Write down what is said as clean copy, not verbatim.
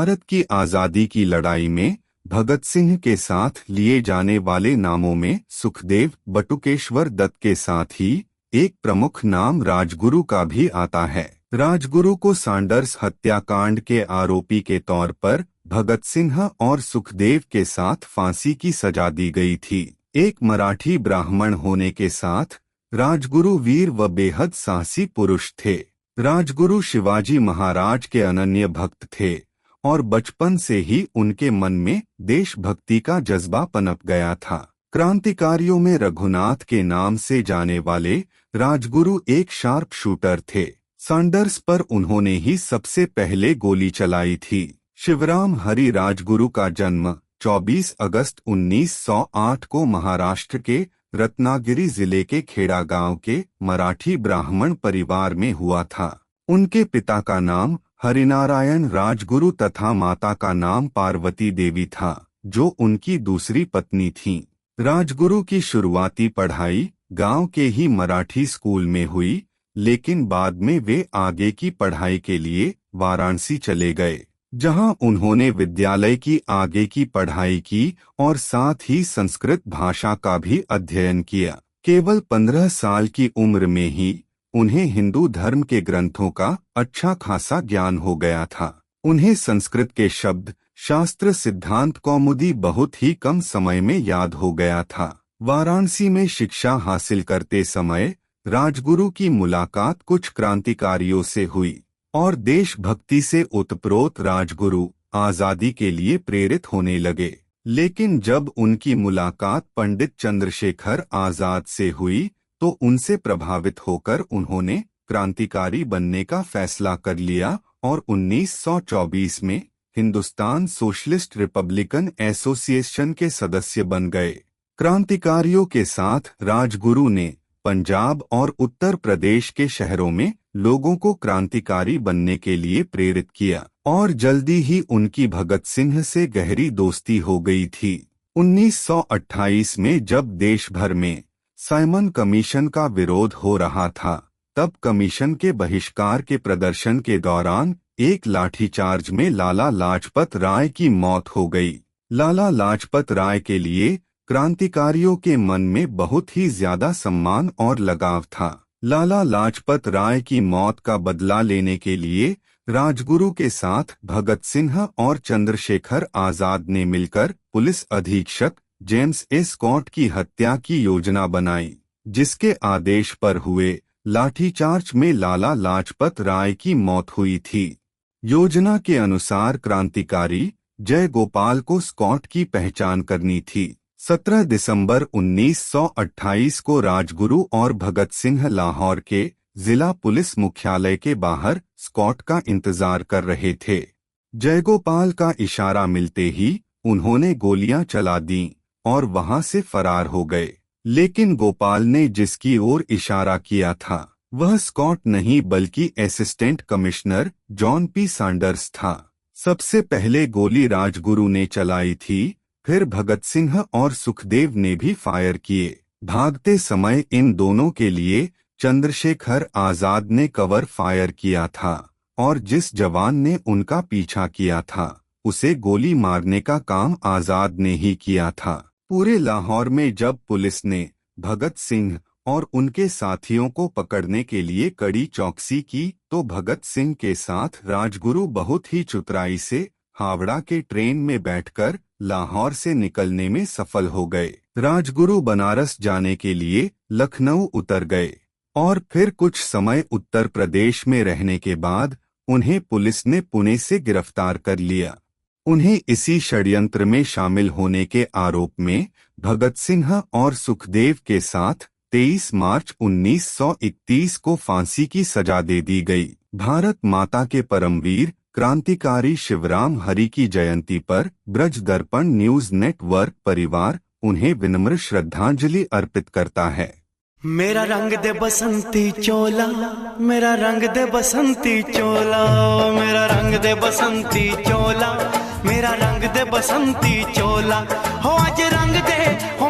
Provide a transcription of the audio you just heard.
भारत की आज़ादी की लड़ाई में भगत सिंह के साथ लिए जाने वाले नामों में सुखदेव, बटुकेश्वर दत्त के साथ ही एक प्रमुख नाम राजगुरु का भी आता है। राजगुरु को सैंडर्स हत्याकांड के आरोपी के तौर पर भगत सिंह और सुखदेव के साथ फांसी की सजा दी गई थी। एक मराठी ब्राह्मण होने के साथ राजगुरु वीर व बेहद साहसी पुरुष थे। राजगुरु शिवाजी महाराज के अनन्य भक्त थे और बचपन से ही उनके मन में देशभक्ति का जज्बा पनप गया था। क्रांतिकारियों में रघुनाथ के नाम से जाने वाले राजगुरु एक शार्प शूटर थे। सैंडर्स पर उन्होंने ही सबसे पहले गोली चलाई थी। शिवराम हरि राजगुरु का जन्म 24 अगस्त 1908 को महाराष्ट्र के रत्नागिरी जिले के खेड़ा गांव के मराठी ब्राह्मण परिवार में हुआ था। उनके पिता का नाम हरिनारायण राजगुरु तथा माता का नाम पार्वती देवी था, जो उनकी दूसरी पत्नी थीं। राजगुरु की शुरुआती पढ़ाई गांव के ही मराठी स्कूल में हुई, लेकिन बाद में वे आगे की पढ़ाई के लिए वाराणसी चले गए, जहां उन्होंने विद्यालय की आगे की पढ़ाई की और साथ ही संस्कृत भाषा का भी अध्ययन किया। केवल 15 साल की उम्र में ही उन्हें हिंदू धर्म के ग्रंथों का अच्छा खासा ज्ञान हो गया था। उन्हें संस्कृत के शब्द, शास्त्र, सिद्धांत, कौमुदी बहुत ही कम समय में याद हो गया था। वाराणसी में शिक्षा हासिल करते समय राजगुरु की मुलाकात कुछ क्रांतिकारियों से हुई और देशभक्ति से ओतप्रोत राजगुरु आज़ादी के लिए प्रेरित होने लगे। लेकिन जब उनकी मुलाकात पंडित चंद्रशेखर आजाद से हुई तो उनसे प्रभावित होकर उन्होंने क्रांतिकारी बनने का फैसला कर लिया और 1924 में हिंदुस्तान सोशलिस्ट रिपब्लिकन एसोसिएशन के सदस्य बन गए। क्रांतिकारियों के साथ राजगुरु ने पंजाब और उत्तर प्रदेश के शहरों में लोगों को क्रांतिकारी बनने के लिए प्रेरित किया और जल्दी ही उनकी भगत सिंह से गहरी दोस्ती हो गई थी। 1928 में जब देश भर में साइमन कमीशन का विरोध हो रहा था, तब कमीशन के बहिष्कार के प्रदर्शन के दौरान एक लाठीचार्ज में लाला लाजपत राय की मौत हो गई। लाला लाजपत राय के लिए क्रांतिकारियों के मन में बहुत ही ज्यादा सम्मान और लगाव था। लाला लाजपत राय की मौत का बदला लेने के लिए राजगुरु के साथ भगत सिंह और चंद्रशेखर आजाद ने मिलकर पुलिस अधीक्षक जेम्स ए स्कॉट की हत्या की योजना बनाई, जिसके आदेश पर हुए लाठीचार्ज में लाला लाजपत राय की मौत हुई थी। योजना के अनुसार क्रांतिकारी जय गोपाल को स्कॉट की पहचान करनी थी। 17 दिसंबर 1928 को राजगुरु और भगत सिंह लाहौर के जिला पुलिस मुख्यालय के बाहर स्कॉट का इंतजार कर रहे थे। जयगोपाल का इशारा मिलते ही उन्होंने गोलियां चला दी और वहां से फरार हो गए। लेकिन गोपाल ने जिसकी ओर इशारा किया था वह स्कॉट नहीं बल्कि assistant commissioner John P Sanders था। सबसे पहले गोली राजगुरु ने चलाई थी, फिर भगत सिंह और सुखदेव ने भी फायर किए। भागते समय इन दोनों के लिए चंद्रशेखर आजाद ने कवर फायर किया था और जिस जवान ने उनका पीछा किया था उसे गोली मारने का काम आजाद ने ही किया था। पूरे लाहौर में जब पुलिस ने भगत सिंह और उनके साथियों को पकड़ने के लिए कड़ी चौकसी की तो भगत सिंह के साथ राजगुरु बहुत ही चतुराई से हावड़ा के ट्रेन में बैठकर लाहौर से निकलने में सफल हो गए। राजगुरु बनारस जाने के लिए लखनऊ उतर गए और फिर कुछ समय उत्तर प्रदेश में रहने के बाद उन्हें पुलिस ने पुणे से गिरफ्तार कर लिया। उन्हें इसी षड्यंत्र में शामिल होने के आरोप में भगत सिंह और सुखदेव के साथ 23 मार्च 1931 को फांसी की सजा दे दी गई। भारत माता के परमवीर क्रांतिकारी शिवराम हरि की जयंती पर ब्रज दर्पण न्यूज नेटवर्क परिवार उन्हें विनम्र श्रद्धांजलि अर्पित करता है। मेरा रंग दे बसंती चोला, मेरा रंग दे बसंती चोला, मेरा रंग दे बसंती चोला, मेरा रंग दे बसंती चोला, हो आज रंग दे हो